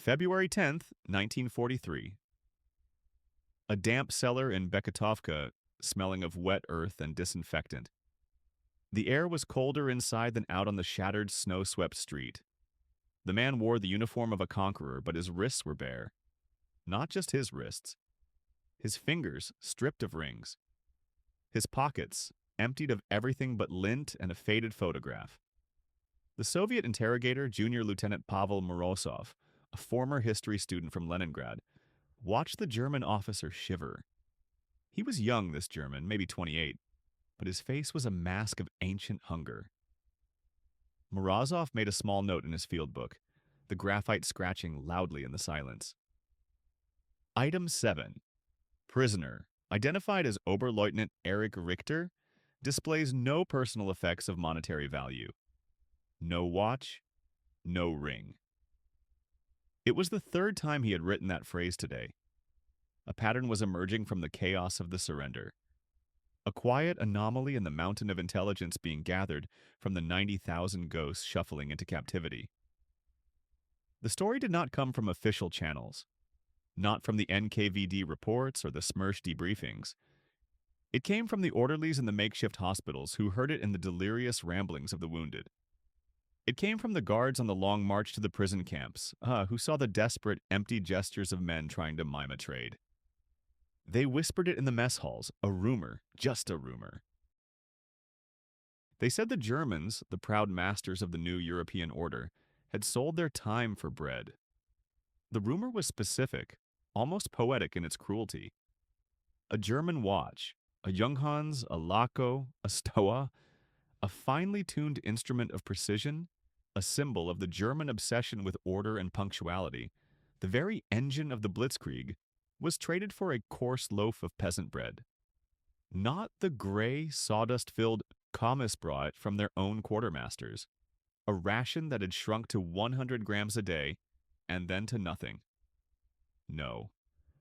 February 10th, 1943. A damp cellar in Beketovka, smelling of wet earth and disinfectant. The air was colder inside than out on the shattered, snow-swept street. The man wore the uniform of a conqueror, but his wrists were bare. Not just his wrists. His fingers stripped of rings. His pockets emptied of everything but lint and a faded photograph. The Soviet interrogator, Junior Lieutenant Pavel Morozov, a former history student from Leningrad, watched the German officer shiver. He was young, this German, maybe 28, but his face was a mask of ancient hunger. Morozov made a small note in his field book, the graphite scratching loudly in the silence. Item 7. Prisoner, identified as Oberleutnant Erich Richter, displays no personal effects of monetary value. No watch, no ring. It was the third time he had written that phrase today. A pattern was emerging from the chaos of the surrender. A quiet anomaly in the mountain of intelligence being gathered from the 90,000 ghosts shuffling into captivity. The story did not come from official channels, not from the NKVD reports or the Smersh debriefings. It came from the orderlies in the makeshift hospitals who heard it in the delirious ramblings of the wounded. It came from the guards on the long march to the prison camps, who saw the desperate, empty gestures of men trying to mime a trade. They whispered it in the mess halls, a rumor, just a rumor. They said the Germans, the proud masters of the new European order, had sold their time for bread. The rumor was specific, almost poetic in its cruelty. A German watch, a Junghans, a Laco, a Stoa, a finely tuned instrument of precision, a symbol of the German obsession with order and punctuality, the very engine of the Blitzkrieg, was traded for a coarse loaf of peasant bread. Not the gray, sawdust-filled Kommissbrot from their own quartermasters, a ration that had shrunk to 100 grams a day, and then to nothing. No,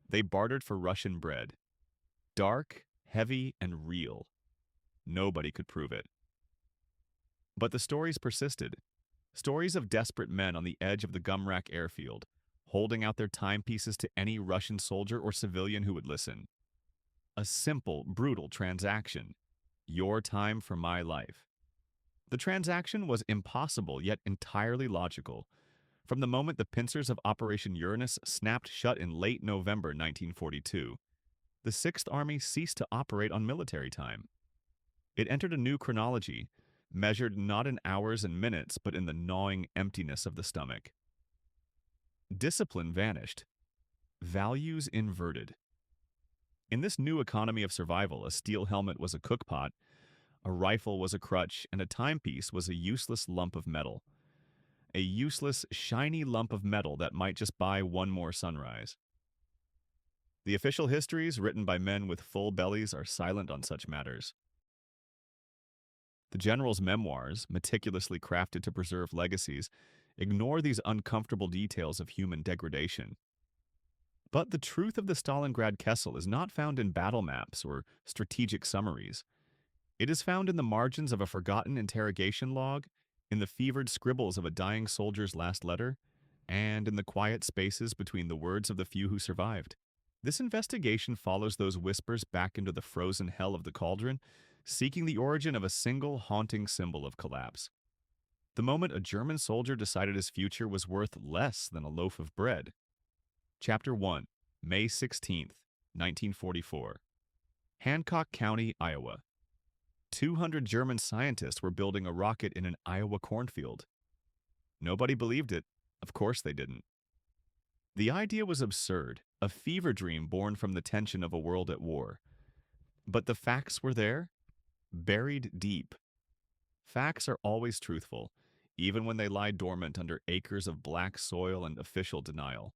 they bartered for Russian bread. Dark, heavy, and real. Nobody could prove it. But the stories persisted. Stories of desperate men on the edge of the Gumrak airfield, holding out their timepieces to any Russian soldier or civilian who would listen. A simple, brutal transaction. Your time for my life. The transaction was impossible, yet entirely logical. From the moment the pincers of Operation Uranus snapped shut in late November 1942, the Sixth Army ceased to operate on military time. It entered a new chronology, measured not in hours and minutes, but in the gnawing emptiness of the stomach. Discipline vanished. Values inverted. In this new economy of survival, a steel helmet was a cookpot, a rifle was a crutch, and a timepiece was a useless lump of metal. A useless, shiny lump of metal that might just buy one more sunrise. The official histories written by men with full bellies are silent on such matters. The general's memoirs, meticulously crafted to preserve legacies, ignore these uncomfortable details of human degradation. But the truth of the Stalingrad Kessel is not found in battle maps or strategic summaries. It is found in the margins of a forgotten interrogation log, in the fevered scribbles of a dying soldier's last letter, and in the quiet spaces between the words of the few who survived. This investigation follows those whispers back into the frozen hell of the cauldron, seeking the origin of a single haunting symbol of collapse. The moment a German soldier decided his future was worth less than a loaf of bread. Chapter 1, May 16th, 1944. Hancock County, Iowa. 200 German scientists were building a rocket in an Iowa cornfield. Nobody believed it. Of course they didn't. The idea was absurd, a fever dream born from the tension of a world at war. But the facts were there, buried deep. Facts are always truthful, even when they lie dormant under acres of black soil and official denial.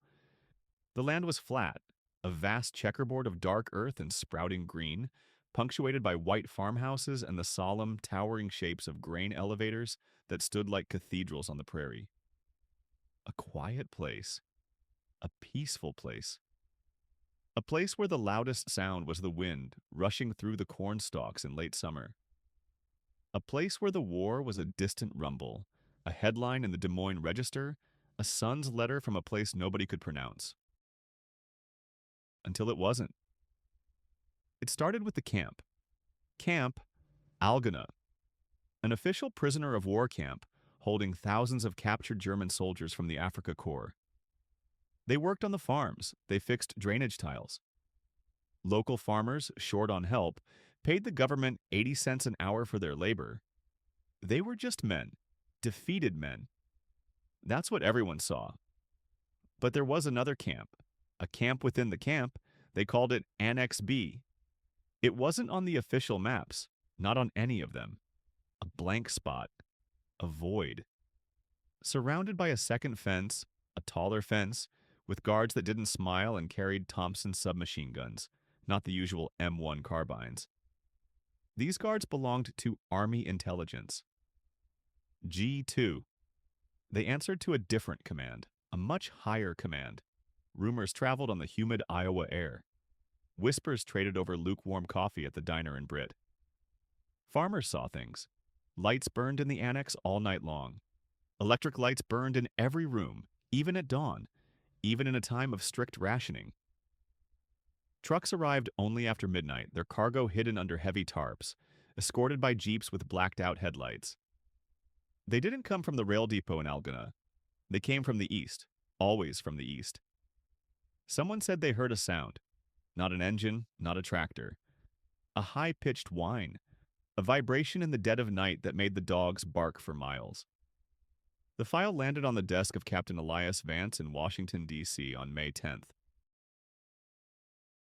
The land was flat, a vast checkerboard of dark earth and sprouting green, punctuated by white farmhouses and the solemn, towering shapes of grain elevators that stood like cathedrals on the prairie. A quiet place. A peaceful place. A place where the loudest sound was the wind rushing through the corn stalks in late summer. A place where the war was a distant rumble, a headline in the Des Moines Register, A son's letter from a place nobody could pronounce. Until it wasn't. It started with the camp. Camp Algona, an official prisoner of war camp holding thousands of captured German soldiers from the Afrika Korps. They worked on the farms, they fixed drainage tiles. Local farmers, short on help, paid the government 80 cents an hour for their labor. They were just men, defeated men. That's what everyone saw. But there was another camp, a camp within the camp. They called it Annex B. It wasn't on the official maps, not on any of them. A blank spot, a void. Surrounded by a second fence, a taller fence, with guards that didn't smile and carried Thompson submachine guns, not the usual M1 carbines. These guards belonged to Army intelligence. G2. They answered to a different command, a much higher command. Rumors traveled on the humid Iowa air. Whispers traded over lukewarm coffee at the diner in Britt. Farmers saw things. Lights burned in the annex all night long. Electric lights burned in every room, even at dawn, even in a time of strict rationing. Trucks arrived only after midnight, their cargo hidden under heavy tarps, escorted by jeeps with blacked-out headlights. They didn't come from the rail depot in Algona. They came from the east, always from the east. Someone said they heard a sound. Not an engine, not a tractor. A high-pitched whine, a vibration in the dead of night that made the dogs bark for miles. The file landed on the desk of Captain Elias Vance in Washington, D.C. on May 10th.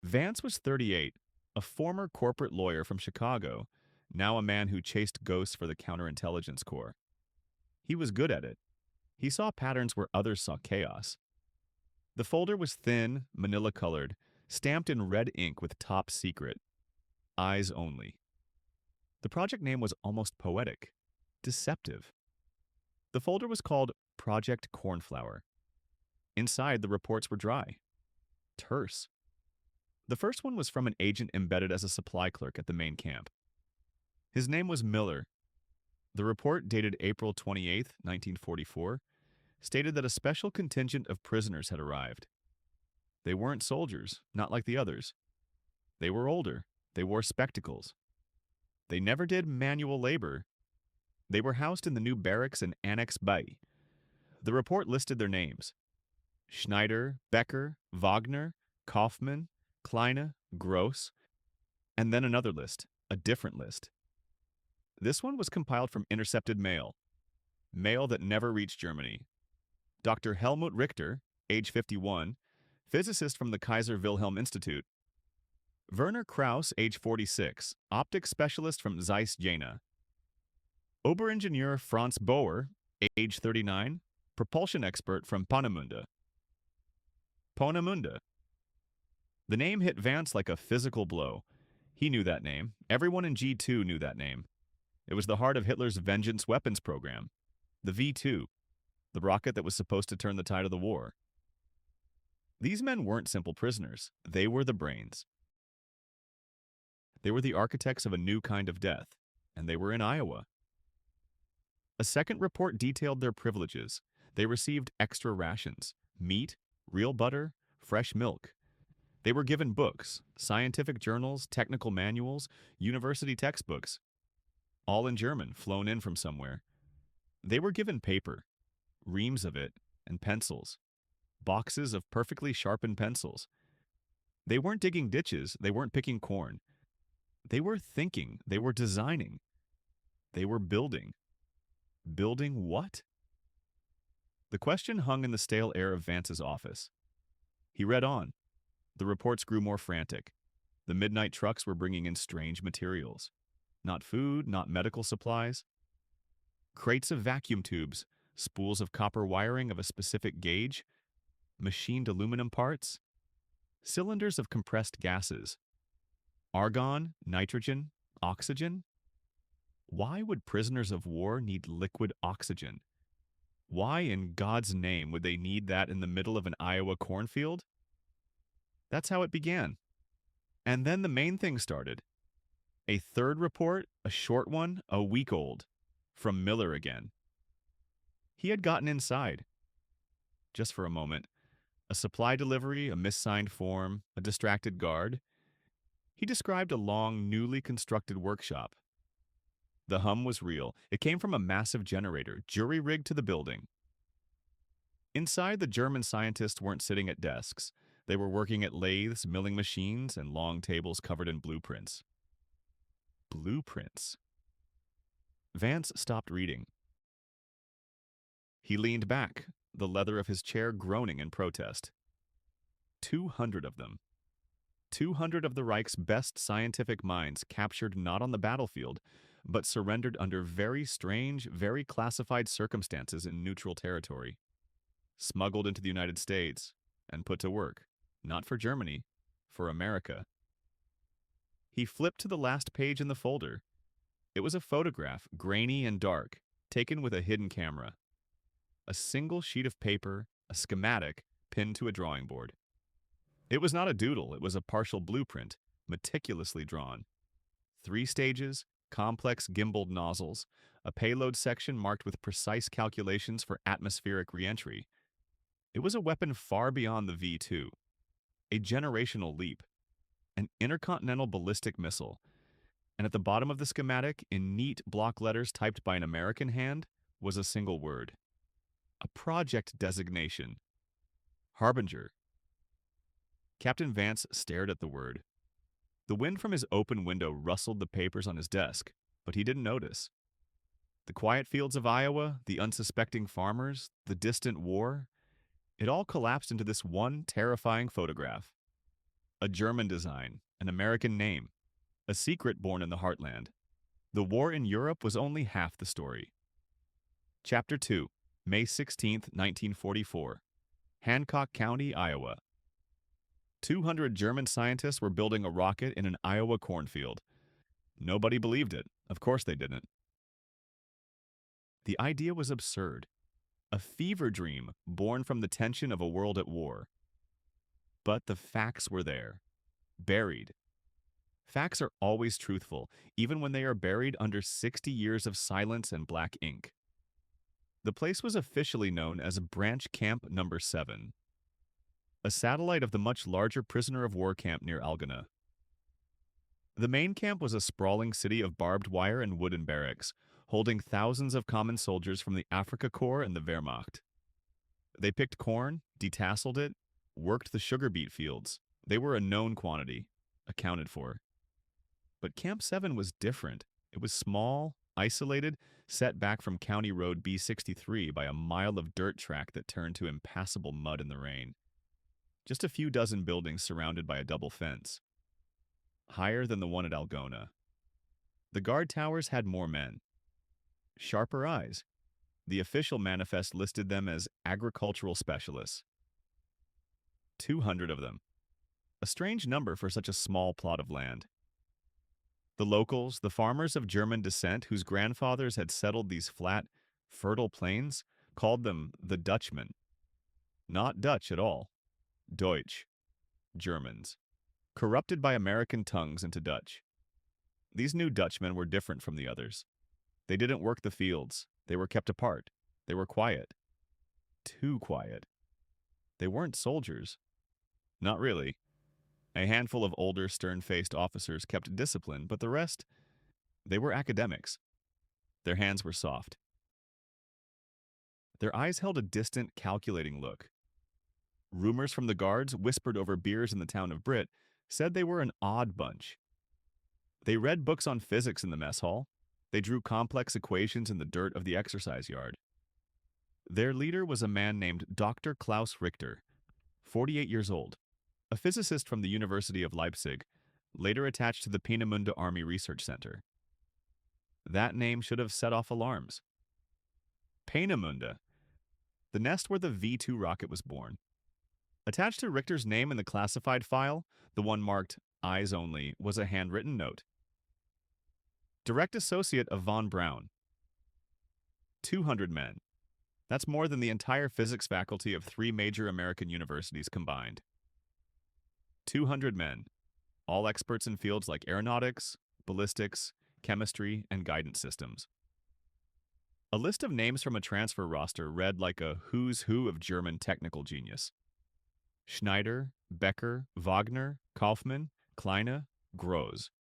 Vance was 38, a former corporate lawyer from Chicago, now a man who chased ghosts for the Counterintelligence Corps. He was good at it. He saw patterns where others saw chaos. The folder was thin, manila-colored, stamped in red ink with top secret. Eyes only. The project name was almost poetic. Deceptive. The folder was called Project Cornflower. Inside, the reports were dry. Terse. The first one was from an agent embedded as a supply clerk at the main camp. His name was Miller. The report, dated April 28, 1944, stated that a special contingent of prisoners had arrived. They weren't soldiers, not like the others. They were older. They wore spectacles. They never did manual labor. They were housed in the new barracks in Annex B. The report listed their names: Schneider, Becker, Wagner, Kaufmann, Kleine, Gross, and then another list, a different list. This one was compiled from intercepted mail that never reached Germany. Dr. Helmut Richter, age 51, physicist from the Kaiser Wilhelm Institute. Werner Krauss, age 46, optics specialist from Zeiss Jena. Oberingenieur Franz Bauer, age 39, propulsion expert from Peenemünde. Peenemünde. The name hit Vance like a physical blow. He knew that name. Everyone in G2 knew that name. It was the heart of Hitler's vengeance weapons program, the V2, the rocket that was supposed to turn the tide of the war. These men weren't simple prisoners. They were the brains. They were the architects of a new kind of death, and they were in Iowa. A second report detailed their privileges. They received extra rations, meat, real butter, fresh milk. They were given books, scientific journals, technical manuals, university textbooks, all in German, flown in from somewhere. They were given paper, reams of it, and pencils, boxes of perfectly sharpened pencils. They weren't digging ditches, they weren't picking corn. They were thinking, they were designing. They were building. Building what? The question hung in the stale air of Vance's office. He read on. The reports grew more frantic. The midnight trucks were bringing in strange materials. Not food, not medical supplies. Crates of vacuum tubes, spools of copper wiring of a specific gauge, machined aluminum parts, cylinders of compressed gases. Argon, nitrogen, oxygen? Why would prisoners of war need liquid oxygen? Why in God's name would they need that in the middle of an Iowa cornfield? That's how it began. And then the main thing started. A third report, a short one, a week old, from Miller again. He had gotten inside. just for a moment. A supply delivery, a missigned form, a distracted guard. He described a long, newly constructed workshop. The hum was real. It came from a massive generator, jury-rigged to the building. Inside, the German scientists weren't sitting at desks. They were working at lathes, milling machines, and long tables covered in blueprints. Blueprints. Vance stopped reading. He leaned back, the leather of his chair groaning in protest. 200 of them. 200 of the Reich's best scientific minds captured not on the battlefield, but surrendered under very strange, very classified circumstances in neutral territory. Smuggled into the United States and put to work, not for Germany, for America. He flipped to the last page in the folder. It was a photograph, grainy and dark, taken with a hidden camera. A single sheet of paper, a schematic, pinned to a drawing board. It was not a doodle, it was a partial blueprint, meticulously drawn. 3 stages, complex gimbaled nozzles, a payload section marked with precise calculations for atmospheric reentry. It was a weapon far beyond the V-2. A generational leap. An intercontinental ballistic missile. And at the bottom of the schematic, in neat block letters typed by an American hand, was a single word. A project designation. Harbinger. Captain Vance stared at the word. The wind from his open window rustled the papers on his desk, but he didn't notice. The quiet fields of Iowa, the unsuspecting farmers, the distant war, it all collapsed into this one terrifying photograph. A German design, an American name, a secret born in the heartland. The war in Europe was only half the story. Chapter 2, May 16, 1944. Hancock County, Iowa. 200 German scientists were building a rocket in an Iowa cornfield. Nobody believed it. Of course they didn't. The idea was absurd. A fever dream born from the tension of a world at war. But the facts were there. Buried. Facts are always truthful, even when they are buried under 60 years of silence and black ink. The place was officially known as Branch Camp No. 7. A satellite of the much larger prisoner of war camp near Algona. The main camp was a sprawling city of barbed wire and wooden barracks, holding thousands of common soldiers from the Afrika Korps and the Wehrmacht. They picked corn, detasseled it, worked the sugar beet fields. They were a known quantity, accounted for. But Camp 7 was different. It was small, isolated, set back from County Road B63 by a mile of dirt track that turned to impassable mud in the rain. Just a few dozen buildings surrounded by a double fence. Higher than the one at Algona. The guard towers had more men. Sharper eyes. The official manifest listed them as agricultural specialists. 200 of them. A strange number for such a small plot of land. The locals, the farmers of German descent whose grandfathers had settled these flat, fertile plains, called them the Dutchmen. Not Dutch at all. Deutsch. Germans. Corrupted by American tongues into Dutch. These new Dutchmen were different from the others. They didn't work the fields. They were kept apart. They were quiet. Too quiet. They weren't soldiers. Not really. A handful of older, stern-faced officers kept discipline, but the rest, they were academics. Their hands were soft. Their eyes held a distant, calculating look. Rumors from the guards, whispered over beers in the town of Britt, said they were an odd bunch. They read books on physics in the mess hall. They drew complex equations in the dirt of the exercise yard. Their leader was a man named Dr. Klaus Richter, 48 years old, a physicist from the University of Leipzig, later attached to the Peenemünde Army Research Center. That name should have set off alarms. Peenemünde, the nest where the V-2 rocket was born. Attached to Richter's name in the classified file, the one marked Eyes Only, was a handwritten note. Direct associate of von Braun. 200 men. That's more than the entire physics faculty of 3 major American universities combined. 200 men, all experts in fields like aeronautics, ballistics, chemistry, and guidance systems. A list of names from a transfer roster read like a who's who of German technical genius. Schneider, Becker, Wagner, Kaufmann, Kleine, Gross.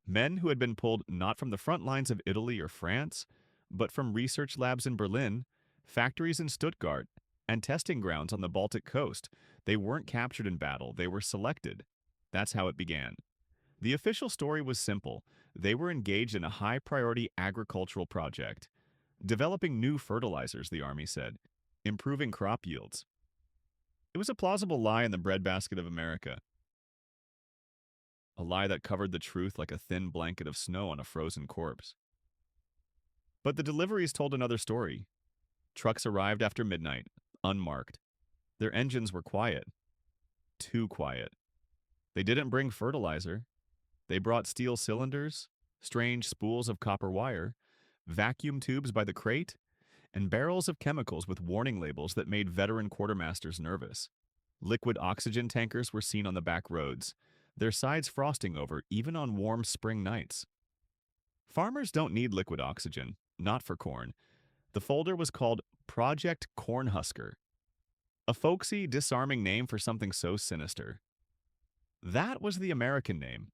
Men who had been pulled not from the front lines of Italy or France, but from research labs in Berlin, factories in Stuttgart, and testing grounds on the Baltic coast. They weren't captured in battle, they were selected. That's how it began. The official story was simple. They were engaged in a high-priority agricultural project. Developing new fertilizers, the Army said. Improving crop yields. It was a plausible lie in the breadbasket of America. A lie that covered the truth like a thin blanket of snow on a frozen corpse. But the deliveries told another story. Trucks arrived after midnight, unmarked. Their engines were quiet. Too quiet. They didn't bring fertilizer. They brought steel cylinders, strange spools of copper wire, vacuum tubes by the crate, and barrels of chemicals with warning labels that made veteran quartermasters nervous. Liquid oxygen tankers were seen on the back roads, their sides frosting over even on warm spring nights. Farmers don't need liquid oxygen, not for corn. The folder was called Project Cornhusker, a folksy, disarming name for something so sinister. That was the American name,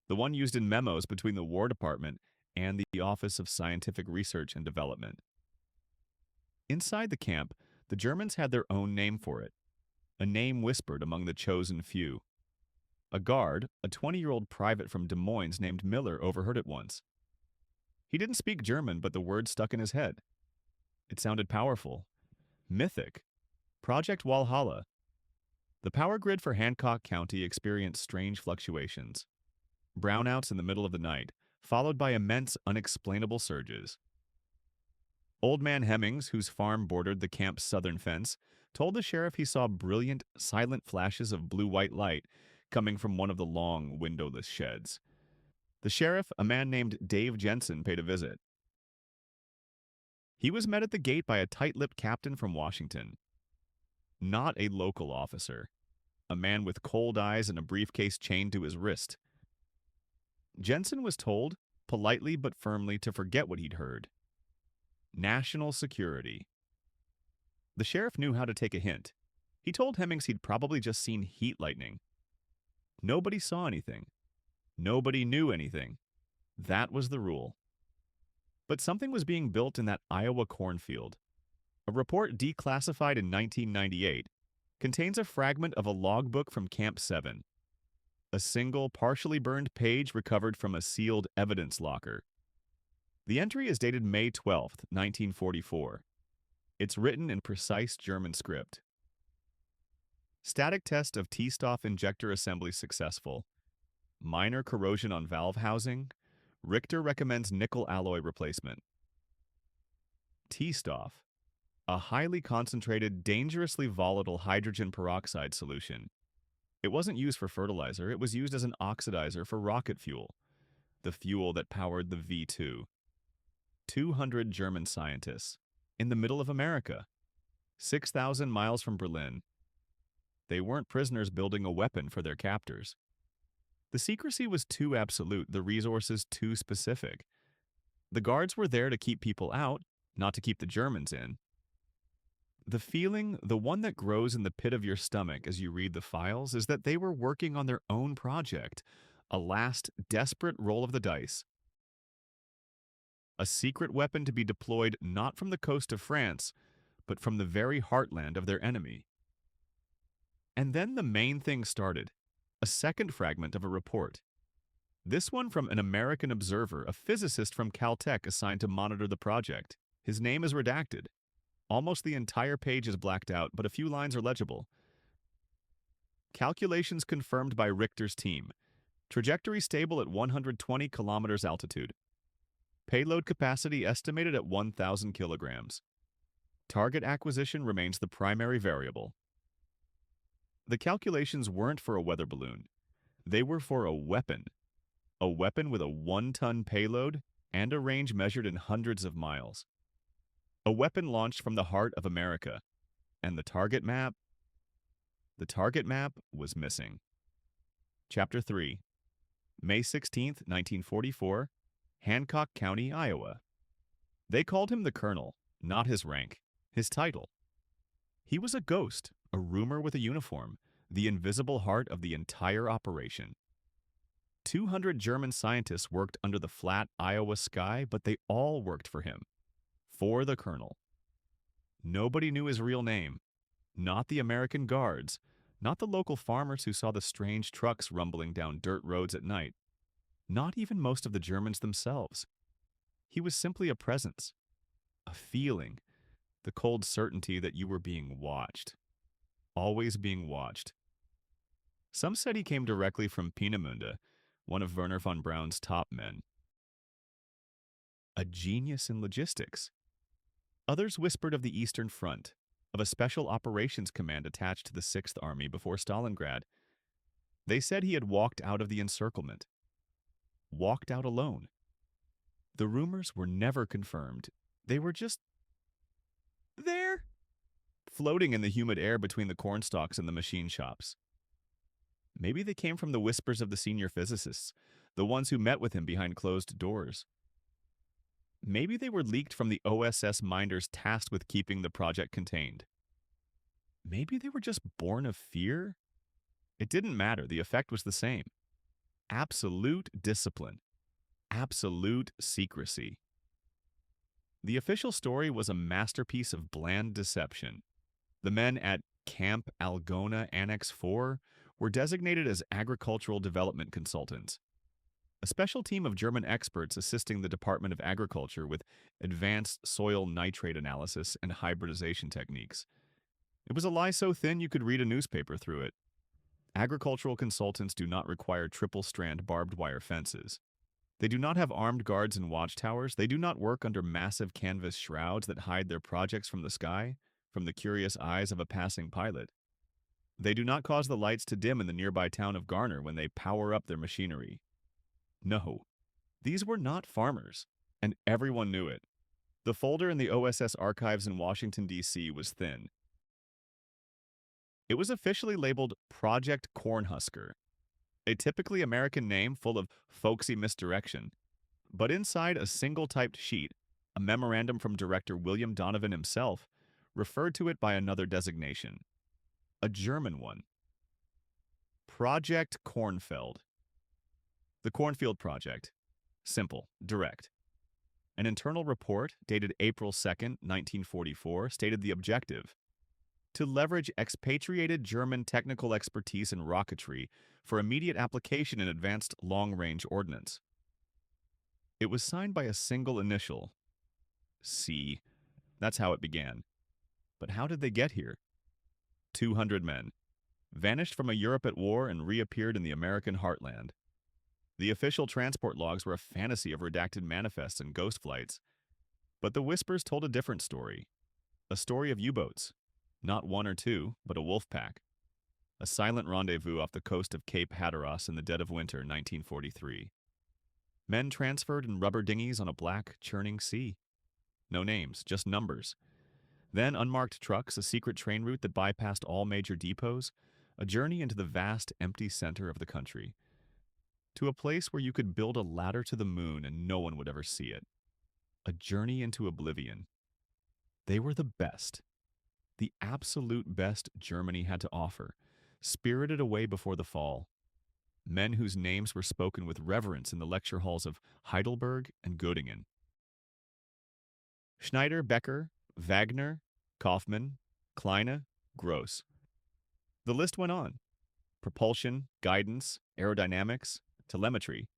the one used in memos between the War Department and the Office of Scientific Research and Development. Inside the camp, the Germans had their own name for it, a name whispered among the chosen few. A guard, a 20-year-old private from Des Moines named Miller, overheard it once. He didn't speak German, but the words stuck in his head. It sounded powerful, mythic. Project Walhalla. The power grid for Hancock County experienced strange fluctuations. Brownouts in the middle of the night, followed by immense, unexplainable surges. Old Man Hemmings, whose farm bordered the camp's southern fence, told the sheriff he saw brilliant, silent flashes of blue-white light coming from one of the long, windowless sheds. The sheriff, a man named Dave Jensen, paid a visit. He was met at the gate by a tight-lipped captain from Washington. Not a local officer. A man with cold eyes and a briefcase chained to his wrist. Jensen was told, politely but firmly, to forget what he'd heard. National security. The sheriff knew how to take a hint. He told Hemmings he'd probably just seen heat lightning. Nobody saw anything. Nobody knew anything. That was the rule. But something was being built in that Iowa cornfield. A report declassified in 1998 contains a fragment of a logbook from Camp 7. A single, partially burned page recovered from a sealed evidence locker. The entry is dated May 12, 1944. It's written in precise German script. Static test of T-Stoff injector assembly successful. Minor corrosion on valve housing. Richter recommends nickel alloy replacement. T-Stoff, a highly concentrated, dangerously volatile hydrogen peroxide solution. It wasn't used for fertilizer, it was used as an oxidizer for rocket fuel, the fuel that powered the V-2. 200 German scientists, in the middle of America, 6,000 miles from Berlin. They weren't prisoners building a weapon for their captors. The secrecy was too absolute, the resources too specific. The guards were there to keep people out, not to keep the Germans in. The feeling, the one that grows in the pit of your stomach as you read the files, is that they were working on their own project, a last, desperate roll of the dice. A secret weapon to be deployed not from the coast of France, but from the very heartland of their enemy. And then the main thing started, a second fragment of a report. This one from an American observer, a physicist from Caltech assigned to monitor the project. His name is redacted. Almost the entire page is blacked out, but a few lines are legible. Calculations confirmed by Richter's team. Trajectory stable at 120 kilometers altitude. Payload capacity estimated at 1,000 kilograms. Target acquisition remains the primary variable. The calculations weren't for a weather balloon. They were for a weapon. A weapon with a 1-ton payload and a range measured in hundreds of miles. A weapon launched from the heart of America. And the target map was missing. Chapter 3. May 16, 1944, Hancock County, Iowa. They called him the Colonel, not his rank, his title. He was a ghost, a rumor with a uniform, the invisible heart of the entire operation. 200 German scientists worked under the flat Iowa sky, but they all worked for him, for the Colonel. Nobody knew his real name, not the American guards, not the local farmers who saw the strange trucks rumbling down dirt roads at night, not even most of the Germans themselves. He was simply a presence, a feeling, the cold certainty that you were being watched, always being watched. Some said he came directly from Peenemünde, one of Werner von Braun's top men. A genius in logistics. Others whispered of the Eastern Front, of a special operations command attached to the Sixth Army before Stalingrad. They said he had walked out of the encirclement. Walked out alone. The rumors were never confirmed. They were just there, floating in the humid air between the cornstalks and the machine shops. Maybe they came from the whispers of the senior physicists, the ones who met with him behind closed doors. Maybe they were leaked from the OSS minders tasked with keeping the project contained. Maybe they were just born of fear? It didn't matter, the effect was the same. Absolute discipline. Absolute secrecy. The official story was a masterpiece of bland deception. The men at Camp Algona Annex 4 were designated as agricultural development consultants, a special team of German experts assisting the Department of Agriculture with advanced soil nitrate analysis and hybridization techniques. It was a lie so thin you could read a newspaper through it. Agricultural consultants do not require triple-strand barbed wire fences. They do not have armed guards and watchtowers. They do not work under massive canvas shrouds that hide their projects from the sky, from the curious eyes of a passing pilot. They do not cause the lights to dim in the nearby town of Garner when they power up their machinery. No, these were not farmers, and everyone knew it. The folder in the OSS archives in Washington, D.C. was thin. It was officially labeled Project Cornhusker, a typically American name full of folksy misdirection. But inside a single-typed sheet, a memorandum from Director William Donovan himself referred to it by another designation, a German one. Project Kornfeld. The Cornfield Project. Simple, direct. An internal report dated April 2, 1944, stated the objective: to leverage expatriated German technical expertise in rocketry for immediate application in advanced long-range ordnance. It was signed by a single initial, C. That's how it began. But how did they get here? 200 men, vanished from a Europe at war and reappeared in the American heartland. The official transport logs were a fantasy of redacted manifests and ghost flights. But the whispers told a different story. A story of U-boats. Not one or two, but a wolf pack. A silent rendezvous off the coast of Cape Hatteras in the dead of winter, 1943. Men transferred in rubber dinghies on a black, churning sea. No names, just numbers. Then unmarked trucks, a secret train route that bypassed all major depots, a journey into the vast, empty center of the country. To a place where you could build a ladder to the moon and no one would ever see it. A journey into oblivion. They were the best. The absolute best Germany had to offer, spirited away before the fall. Men whose names were spoken with reverence in the lecture halls of Heidelberg and Göttingen. Schneider, Becker, Wagner, Kaufmann, Kleine, Gross. The list went on. Propulsion, guidance, aerodynamics, telemetry.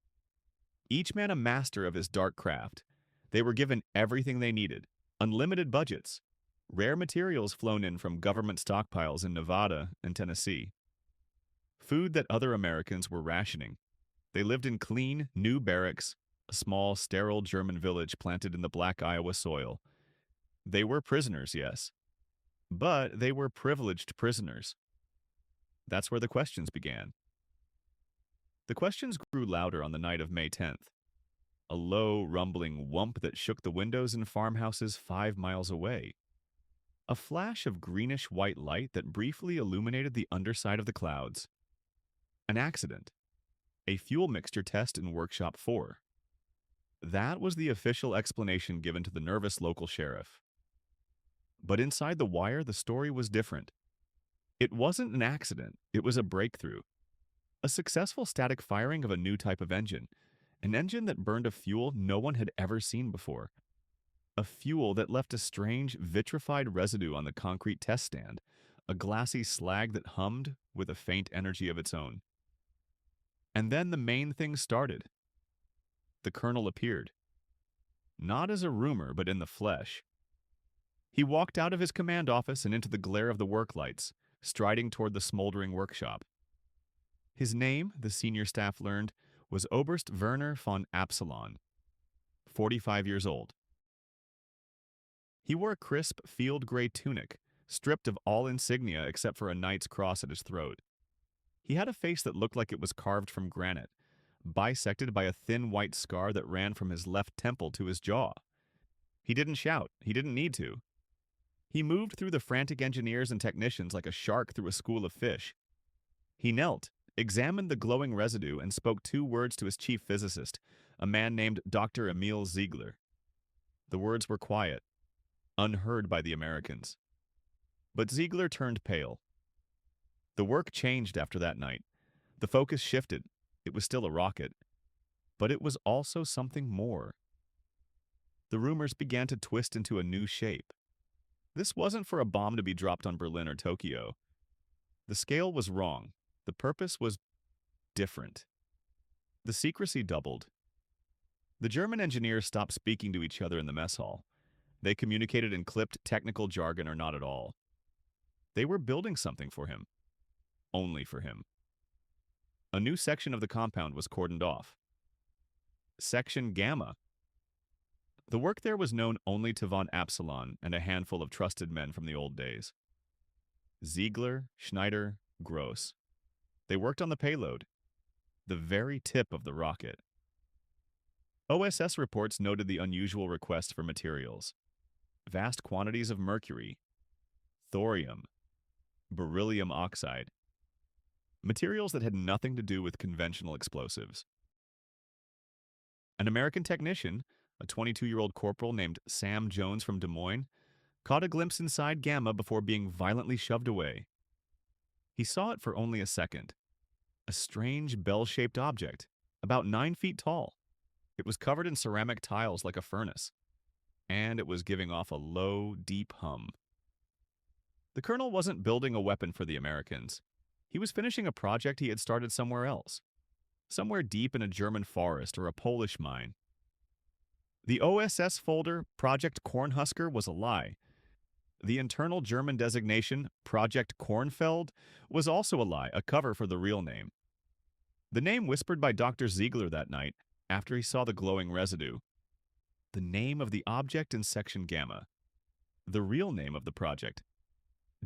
Each man a master of his dark craft. They were given everything they needed, unlimited budgets, rare materials flown in from government stockpiles in Nevada and Tennessee. Food that other Americans were rationing. They lived in clean, new barracks, a small, sterile German village planted in the black Iowa soil. They were prisoners, yes, but they were privileged prisoners. That's where the questions began. The questions grew louder on the night of May 10th. A low, rumbling whump that shook the windows in farmhouses 5 miles away. A flash of greenish-white light that briefly illuminated the underside of the clouds. An accident. A fuel mixture test in Workshop 4. That was the official explanation given to the nervous local sheriff. But inside the wire, the story was different. It wasn't an accident, it was a breakthrough. A successful static firing of a new type of engine. An engine that burned a fuel no one had ever seen before. A fuel that left a strange, vitrified residue on the concrete test stand. A glassy slag that hummed with a faint energy of its own. And then the main thing started. The colonel appeared. Not as a rumor, but in the flesh. He walked out of his command office and into the glare of the work lights, striding toward the smoldering workshop. His name, the senior staff learned, was Oberst Werner von Absalon, 45 years old. He wore a crisp field gray tunic, stripped of all insignia except for a knight's cross at his throat. He had a face that looked like it was carved from granite, bisected by a thin white scar that ran from his left temple to his jaw. He didn't shout. He didn't need to. He moved through the frantic engineers and technicians like a shark through a school of fish. He knelt, examined the glowing residue, and spoke 2 words to his chief physicist, a man named Dr. Emil Ziegler. The words were quiet, unheard by the Americans. But Ziegler turned pale. The work changed after that night. The focus shifted. It was still a rocket. But it was also something more. The rumors began to twist into a new shape. This wasn't for a bomb to be dropped on Berlin or Tokyo. The scale was wrong. The purpose was different. The secrecy doubled. The German engineers stopped speaking to each other in the mess hall. They communicated in clipped technical jargon or not at all. They were building something for him. Only for him. A new section of the compound was cordoned off. Section Gamma. The work there was known only to von Absalon and a handful of trusted men from the old days. Ziegler, Schneider, Gross. They worked on the payload, the very tip of the rocket. OSS reports noted the unusual request for materials. Vast quantities of mercury, thorium, beryllium oxide. Materials that had nothing to do with conventional explosives. An American technician, a 22-year-old corporal named Sam Jones from Des Moines, caught a glimpse inside Gamma before being violently shoved away. He saw it for only a second. A strange bell-shaped object, about 9 feet tall. It was covered in ceramic tiles like a furnace, and it was giving off a low, deep hum. The colonel wasn't building a weapon for the Americans. He was finishing a project he had started somewhere else, somewhere deep in a German forest or a Polish mine. The OSS folder, Project Cornhusker, was a lie. The internal German designation, Project Kornfeld, was also a lie, a cover for the real name. The name whispered by Dr. Ziegler that night, after he saw the glowing residue. The name of the object in Section Gamma. The real name of the project.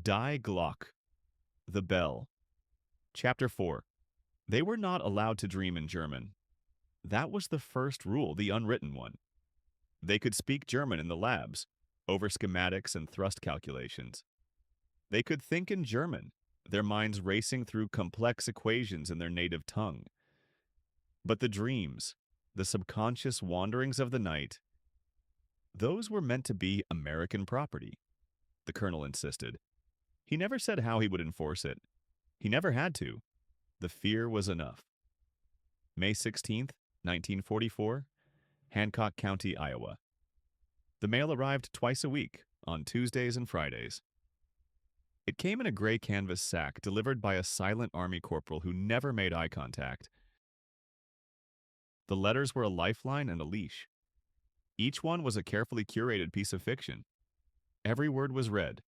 Die Glock. The Bell. Chapter 4. They were not allowed to dream in German. That was the first rule, the unwritten one. They could speak German in the labs, over schematics and thrust calculations. They could think in German, their minds racing through complex equations in their native tongue. But the dreams, the subconscious wanderings of the night, those were meant to be American property, the colonel insisted. He never said how he would enforce it. He never had to. The fear was enough. May 16th, 1944, Hancock County, Iowa. The mail arrived twice a week, on Tuesdays and Fridays. It came in a gray canvas sack delivered by a silent Army corporal who never made eye contact. The letters were a lifeline and a leash. Each one was a carefully curated piece of fiction. Every word was read,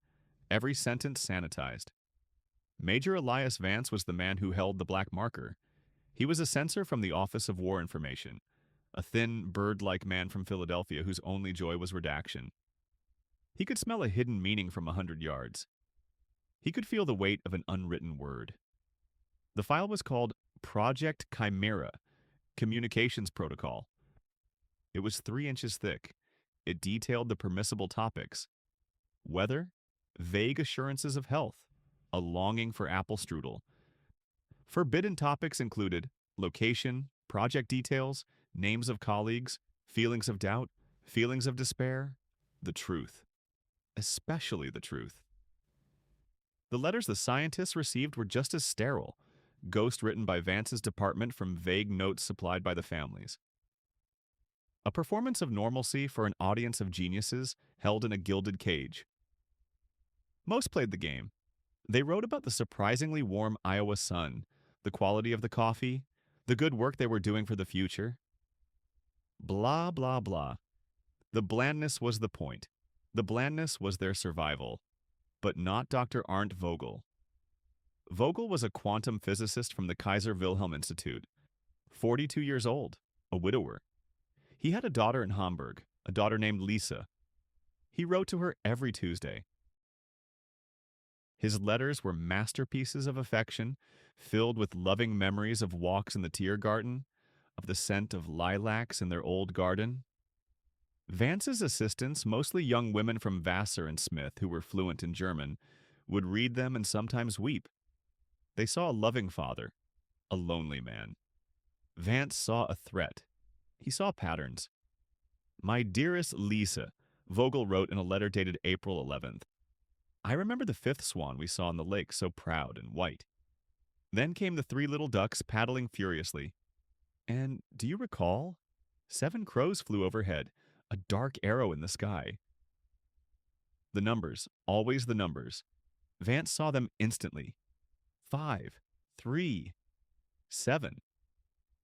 every sentence sanitized. Major Elias Vance was the man who held the black marker. He was a censor from the Office of War Information, a thin, bird-like man from Philadelphia whose only joy was redaction. He could smell a hidden meaning from 100 yards. He could feel the weight of an unwritten word. The file was called Project Chimera, Communications Protocol. It was 3 inches thick. It detailed the permissible topics: weather, vague assurances of health, a longing for apple strudel. Forbidden topics included location, project details, names of colleagues, Feelings of doubt, feelings of despair, the truth, especially the truth. The letters the scientists received were just as sterile, ghost written by Vance's department from vague notes supplied by the families. A performance of normalcy for an audience of geniuses held in a gilded cage. Most played the game. They wrote about the surprisingly warm Iowa sun, the quality of the coffee, the good work they were doing for the future. Blah, blah, blah. The blandness was the point. The blandness was their survival. But not Dr. Arndt Vogel. Vogel was a quantum physicist from the Kaiser Wilhelm Institute, 42 years old, a widower. He had a daughter in Hamburg, a daughter named Lisa. He wrote to her every Tuesday. His letters were masterpieces of affection, filled with loving memories of walks in the Tiergarten, of the scent of lilacs in their old garden. Vance's assistants, mostly young women from Vassar and Smith who were fluent in German, would read them and sometimes weep. They saw a loving father, a lonely man. Vance saw a threat. He saw patterns. "My dearest Lisa," Vogel wrote in a letter dated April 11th. "I remember the fifth swan we saw in the lake, so proud and white. Then came the three little ducks paddling furiously. And do you recall? 7 crows flew overhead, a dark arrow in the sky. The numbers, always the numbers. Vance saw them instantly. 5, 3, 7.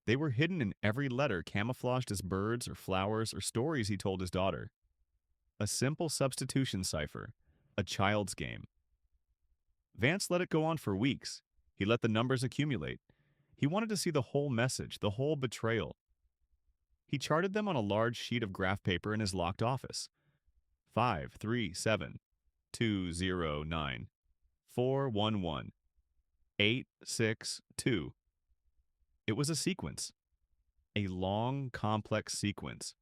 They were hidden in every letter, camouflaged as birds or flowers or stories he told his daughter. A simple substitution cipher, a child's game. Vance let it go on for weeks. He let the numbers accumulate. He wanted to see the whole message, the whole betrayal. He charted them on a large sheet of graph paper in his locked office. 5, 3, 7, 2, 0, 9, 4, 1, 1, 8, 6, 2. It was a sequence. A long, complex sequence.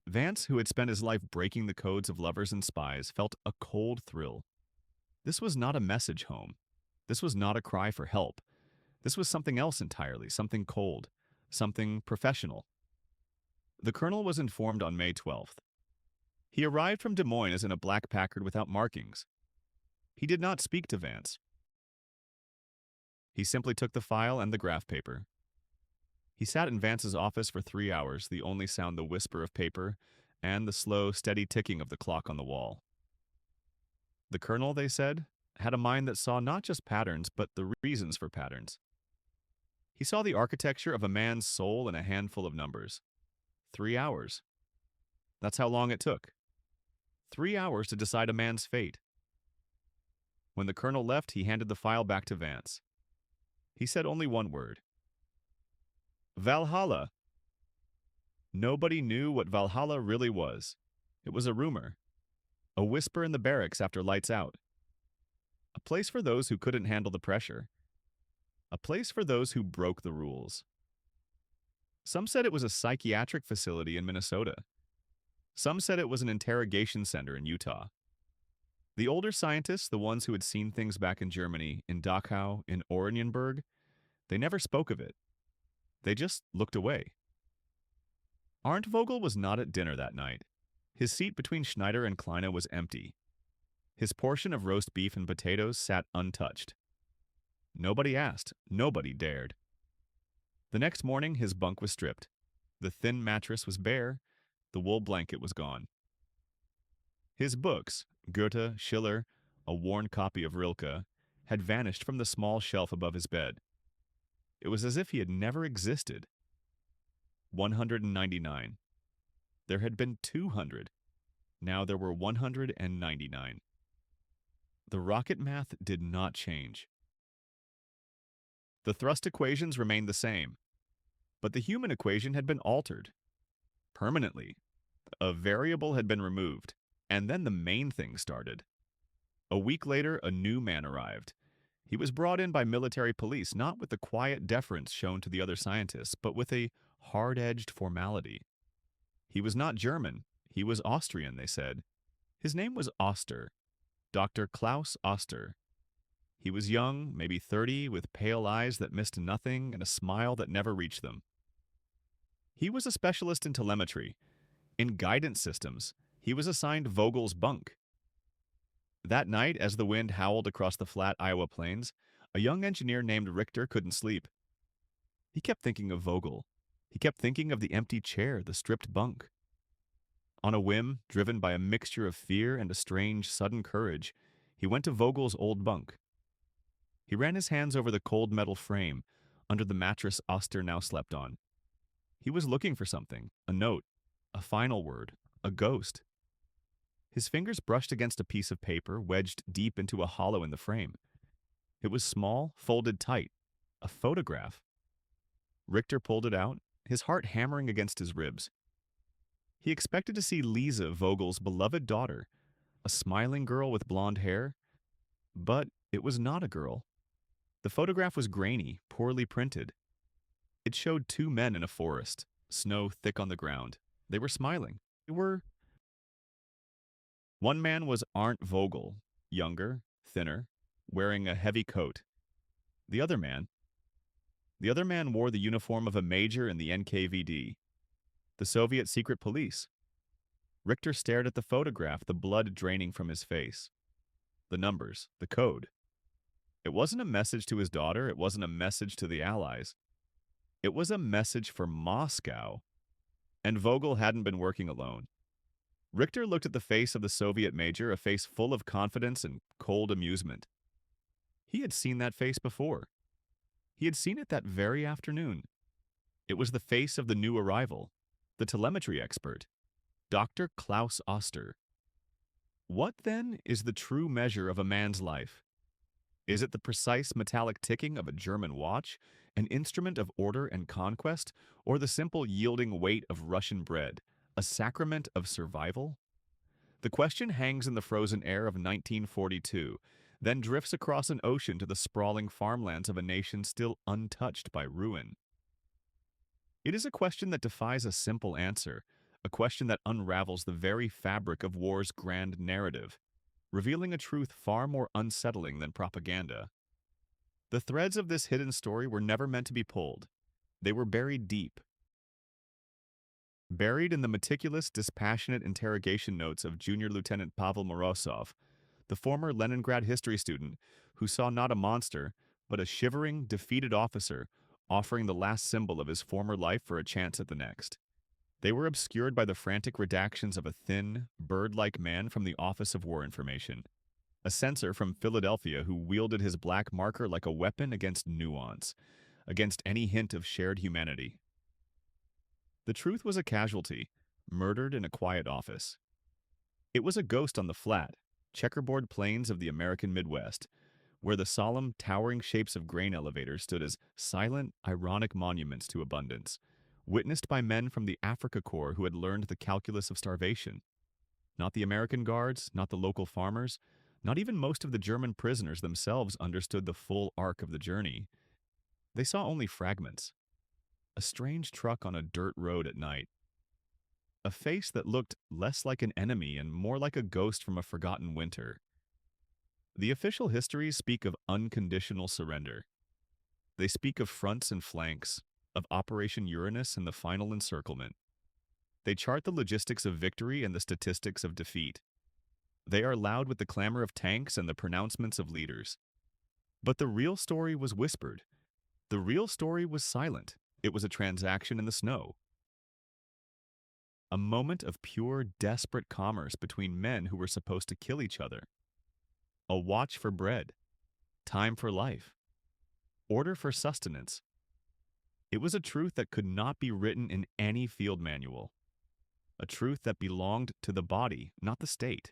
Vance, who had spent his life breaking the codes of lovers and spies, felt a cold thrill. This was not a message home. This was not a cry for help. This was something else entirely, something cold, something professional. The colonel was informed on May 12th. He arrived from Des Moines as in a black Packard without markings. He did not speak to Vance. He simply took the file and the graph paper. He sat in Vance's office for 3 hours, the only sound the whisper of paper and the slow, steady ticking of the clock on the wall. The colonel, they said, had a mind that saw not just patterns, but the reasons for patterns. He saw the architecture of a man's soul in a handful of numbers. 3 hours. That's how long it took. 3 hours to decide a man's fate. When the colonel left, he handed the file back to Vance. He said only one word. Valhalla. Nobody knew what Valhalla really was. It was a rumor. A whisper in the barracks after lights out. A place for those who couldn't handle the pressure. A place for those who broke the rules. Some said it was a psychiatric facility in Minnesota. Some said it was an interrogation center in Utah. The older scientists, the ones who had seen things back in Germany, in Dachau, in Oranienburg, they never spoke of it. They just looked away. Arndt Vogel was not at dinner that night. His seat between Schneider and Kleine was empty. His portion of roast beef and potatoes sat untouched. Nobody asked. Nobody dared. The next morning, his bunk was stripped. The thin mattress was bare. The wool blanket was gone. His books, Goethe, Schiller, a worn copy of Rilke, had vanished from the small shelf above his bed. It was as if he had never existed. 199. There had been 200. Now there were 199. The rocket math did not change. The thrust equations remained the same, but the human equation had been altered. Permanently. A variable had been removed, and then the main thing started. A week later, a new man arrived. He was brought in by military police, not with the quiet deference shown to the other scientists, but with a hard-edged formality. He was not German. He was Austrian, they said. His name was Oster, Dr. Klaus Oster. He was young, maybe 30, with pale eyes that missed nothing and a smile that never reached them. He was a specialist in telemetry. In guidance systems, he was assigned Vogel's bunk. That night, as the wind howled across the flat Iowa plains, a young engineer named Richter couldn't sleep. He kept thinking of Vogel. He kept thinking of the empty chair, the stripped bunk. On a whim, driven by a mixture of fear and a strange, sudden courage, he went to Vogel's old bunk. He ran his hands over the cold metal frame, under the mattress Oster now slept on. He was looking for something, a note, a final word, a ghost. His fingers brushed against a piece of paper wedged deep into a hollow in the frame. It was small, folded tight, a photograph. Richter pulled it out, his heart hammering against his ribs. He expected to see Lisa, Vogel's beloved daughter, a smiling girl with blonde hair, but it was not a girl. The photograph was grainy, poorly printed. It showed two men in a forest, snow thick on the ground. They were smiling. One man was Arndt Vogel, younger, thinner, wearing a heavy coat. The other man wore the uniform of a major in the NKVD, the Soviet secret police. Richter stared at the photograph, the blood draining from his face. The numbers, the code. It wasn't a message to his daughter, it wasn't a message to the Allies. It was a message for Moscow. And Vogel hadn't been working alone. Richter looked at the face of the Soviet major, a face full of confidence and cold amusement. He had seen that face before. He had seen it that very afternoon. It was the face of the new arrival, the telemetry expert, Dr. Klaus Oster. What, then, is the true measure of a man's life? Is it the precise metallic ticking of a German watch, an instrument of order and conquest, or the simple yielding weight of Russian bread, a sacrament of survival? The question hangs in the frozen air of 1942, then drifts across an ocean to the sprawling farmlands of a nation still untouched by ruin. It is a question that defies a simple answer, a question that unravels the very fabric of war's grand narrative, revealing a truth far more unsettling than propaganda. The threads of this hidden story were never meant to be pulled. They were buried deep. Buried in the meticulous, dispassionate interrogation notes of Junior Lieutenant Pavel Morozov, the former Leningrad history student who saw not a monster, but a shivering, defeated officer offering the last symbol of his former life for a chance at the next. They were obscured by the frantic redactions of a thin, bird-like man from the Office of War Information, a censor from Philadelphia who wielded his black marker like a weapon against nuance, against any hint of shared humanity. The truth was a casualty, murdered in a quiet office. It was a ghost on the flat, checkerboard plains of the American Midwest, where the solemn, towering shapes of grain elevators stood as silent, ironic monuments to abundance, witnessed by men from the Africa Corps who had learned the calculus of starvation. Not the American guards, not the local farmers, not even most of the German prisoners themselves understood the full arc of the journey. They saw only fragments. A strange truck on a dirt road at night. A face that looked less like an enemy and more like a ghost from a forgotten winter. The official histories speak of unconditional surrender. They speak of fronts and flanks, of Operation Uranus and the final encirclement. They chart the logistics of victory and the statistics of defeat. They are loud with the clamor of tanks and the pronouncements of leaders. But the real story was whispered. The real story was silent. It was a transaction in the snow. A moment of pure, desperate commerce between men who were supposed to kill each other. A watch for bread. Time for life. Order for sustenance. It was a truth that could not be written in any field manual. A truth that belonged to the body, not the state.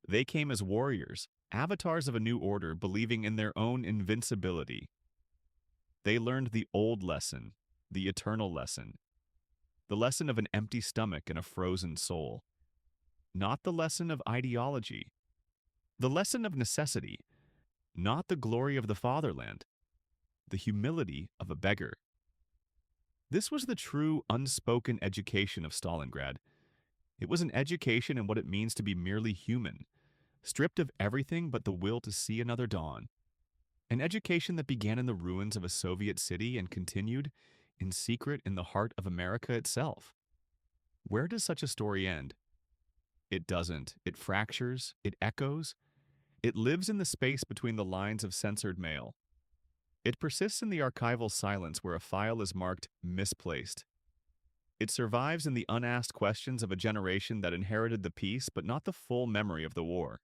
They came as warriors, avatars of a new order believing in their own invincibility. They learned the old lesson, the eternal lesson, the lesson of an empty stomach and a frozen soul. Not the lesson of ideology, the lesson of necessity, not the glory of the fatherland, the humility of a beggar. This was the true unspoken education of Stalingrad. It was an education in what it means to be merely human, stripped of everything but the will to see another dawn. An education that began in the ruins of a Soviet city and continued in secret in the heart of America itself. Where does such a story end? It doesn't. It fractures, it echoes, it lives in the space between the lines of censored mail. It persists in the archival silence where a file is marked misplaced. It survives in the unasked questions of a generation that inherited the peace but not the full memory of the war.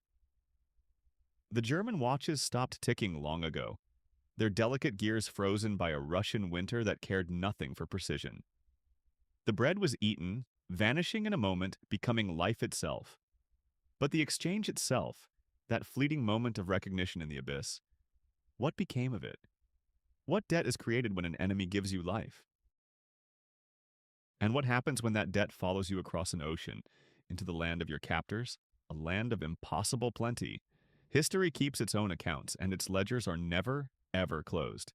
The German watches stopped ticking long ago, their delicate gears frozen by a Russian winter that cared nothing for precision. The bread was eaten, vanishing in a moment, becoming life itself. But the exchange itself, that fleeting moment of recognition in the abyss, what became of it? What debt is created when an enemy gives you life? And what happens when that debt follows you across an ocean, into the land of your captors, a land of impossible plenty? History keeps its own accounts, and its ledgers are never, ever closed.